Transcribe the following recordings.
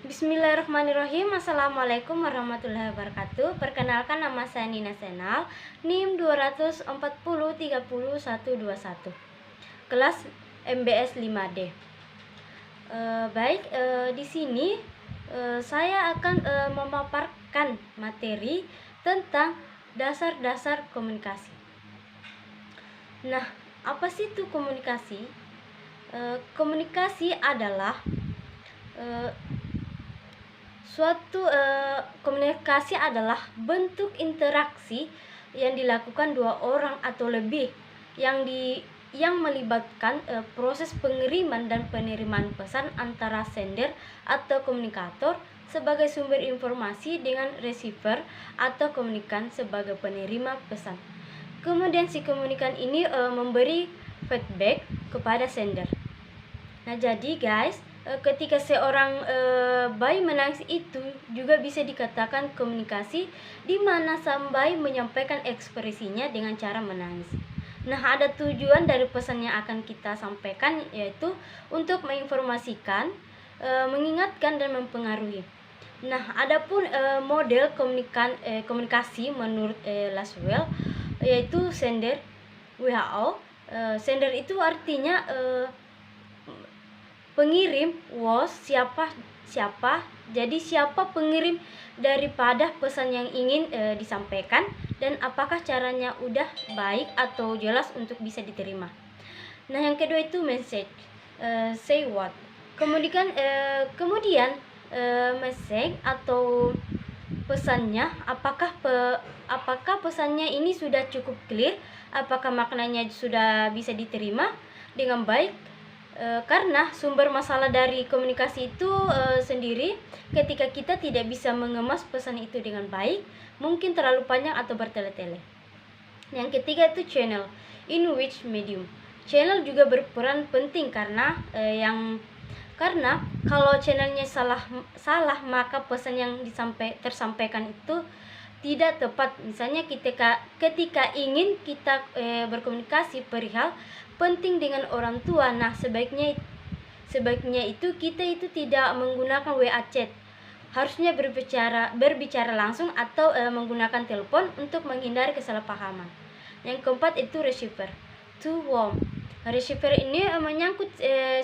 Bismillahirrahmanirrahim. Assalamualaikum warahmatullahi wabarakatuh. Perkenalkan, nama saya Nina Senal, NIM 240303121, kelas MBS 5D. Di sini saya akan memaparkan materi tentang dasar-dasar komunikasi. Nah, apa sih itu komunikasi? Komunikasi adalah komunikasi adalah bentuk interaksi yang dilakukan dua orang atau lebih yang melibatkan proses pengiriman dan penerimaan pesan antara sender atau komunikator sebagai sumber informasi dengan receiver atau komunikan sebagai penerima pesan. Kemudian si komunikan ini memberi feedback kepada sender. Nah, jadi guys, ketika seorang bayi menangis itu juga bisa dikatakan komunikasi, di mana sang bayi menyampaikan ekspresinya dengan cara menangis. Nah, ada tujuan dari pesan yang akan kita sampaikan, yaitu untuk menginformasikan, mengingatkan, dan mempengaruhi. Nah, adapun model komunikasi menurut Laswell, yaitu sender WHO. Sender itu artinya pengirim, was siapa. Jadi siapa pengirim daripada pesan yang ingin disampaikan, dan apakah caranya udah baik atau jelas untuk bisa diterima. Nah, yang kedua itu message, say what. Kemudian message atau pesannya, apakah pesannya ini sudah cukup clear, apakah maknanya sudah bisa diterima dengan baik. Karena sumber masalah dari komunikasi itu sendiri, ketika kita tidak bisa mengemas pesan itu dengan baik, mungkin terlalu panjang atau bertele-tele. Yang ketiga itu channel, in which medium. Channel juga berperan penting karena kalau channelnya salah maka pesan yang tersampaikan itu tidak tepat. Misalnya ketika ingin kita berkomunikasi perihal penting dengan orang tua, nah sebaiknya itu kita itu tidak menggunakan WA chat, harusnya berbicara langsung atau menggunakan telepon untuk menghindari kesalahpahaman. Yang keempat itu receiver, to whom. Receiver ini menyangkut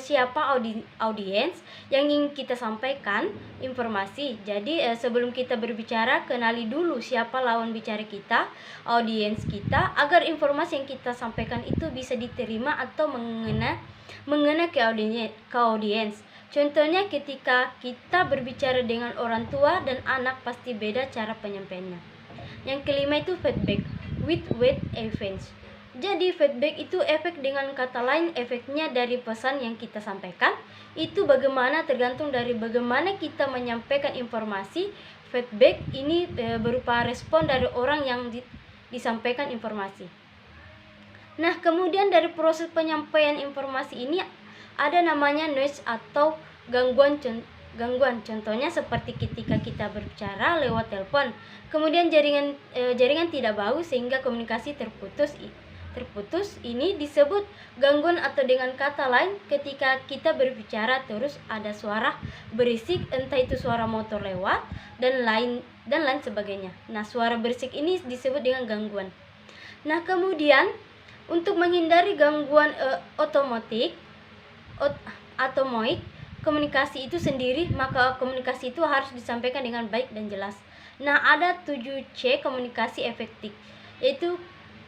siapa audiens yang ingin kita sampaikan informasi. Jadi sebelum kita berbicara, kenali dulu siapa lawan bicara kita, audiens kita, agar informasi yang kita sampaikan itu bisa diterima atau mengena ke audiens. Contohnya ketika kita berbicara dengan orang tua dan anak, pasti beda cara penyampaiannya. Yang kelima itu feedback, with events. Jadi feedback itu efek, dengan kata lain efeknya dari pesan yang kita sampaikan itu bagaimana, tergantung dari bagaimana kita menyampaikan informasi. Feedback ini berupa respon dari orang yang disampaikan informasi. Nah, kemudian dari proses penyampaian informasi ini ada namanya noise atau gangguan. Contohnya seperti ketika kita berbicara lewat telepon, kemudian jaringan tidak bagus sehingga komunikasi terputus, ini disebut gangguan. Atau dengan kata lain, ketika kita berbicara terus ada suara berisik, entah itu suara motor lewat dan lain sebagainya. Nah, suara berisik ini disebut dengan gangguan. Nah, kemudian untuk menghindari gangguan otomoik komunikasi itu sendiri, maka komunikasi itu harus disampaikan dengan baik dan jelas. Nah, ada 7C komunikasi efektif, yaitu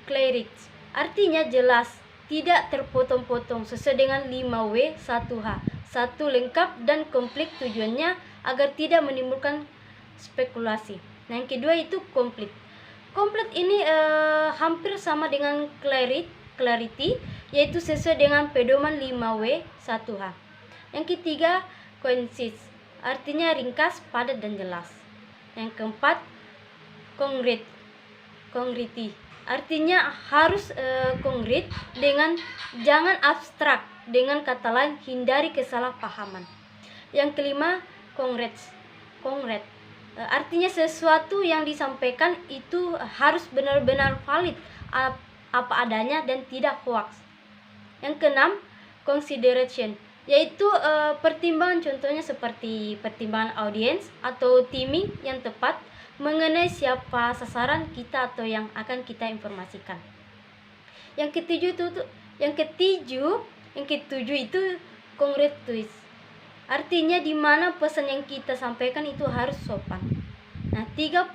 clarity. Artinya jelas, tidak terpotong-potong, sesuai dengan 5W 1H, satu, lengkap dan komplit. Tujuannya agar tidak menimbulkan spekulasi. Nah, yang kedua itu komplit. Komplit ini hampir sama dengan clarity, yaitu sesuai dengan pedoman 5W 1H. Yang ketiga concise, artinya ringkas, padat dan jelas. Yang keempat concrete, artinya harus konkret, dengan jangan abstrak. Dengan kata lain, hindari kesalahpahaman. Yang kelima konkret, artinya sesuatu yang disampaikan itu harus benar-benar valid, apa adanya dan tidak hoax. Yang keenam consideration, yaitu pertimbangan contohnya seperti pertimbangan audiens atau timing yang tepat mengenai siapa sasaran kita atau yang akan kita informasikan. Yang ketujuh itu congruitus. Artinya di mana pesan yang kita sampaikan itu harus sopan. Nah, 3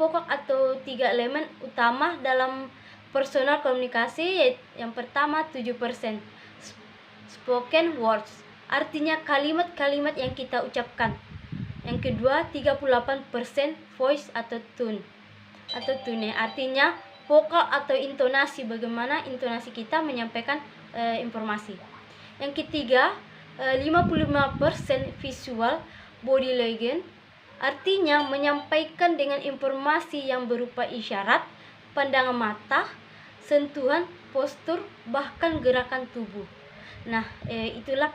elemen utama dalam personal komunikasi, yang pertama 7% spoken words, artinya kalimat-kalimat yang kita ucapkan. Yang kedua 38% voice atau tone, artinya vokal atau intonasi, bagaimana intonasi kita menyampaikan informasi. Yang ketiga 55% visual body language, artinya menyampaikan dengan informasi yang berupa isyarat, pandangan mata, sentuhan, postur, bahkan gerakan tubuh. Nah, itulah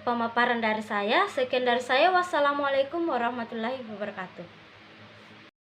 pemaparan dari saya. Sekian dari saya. Wassalamualaikum warahmatullahi wabarakatuh.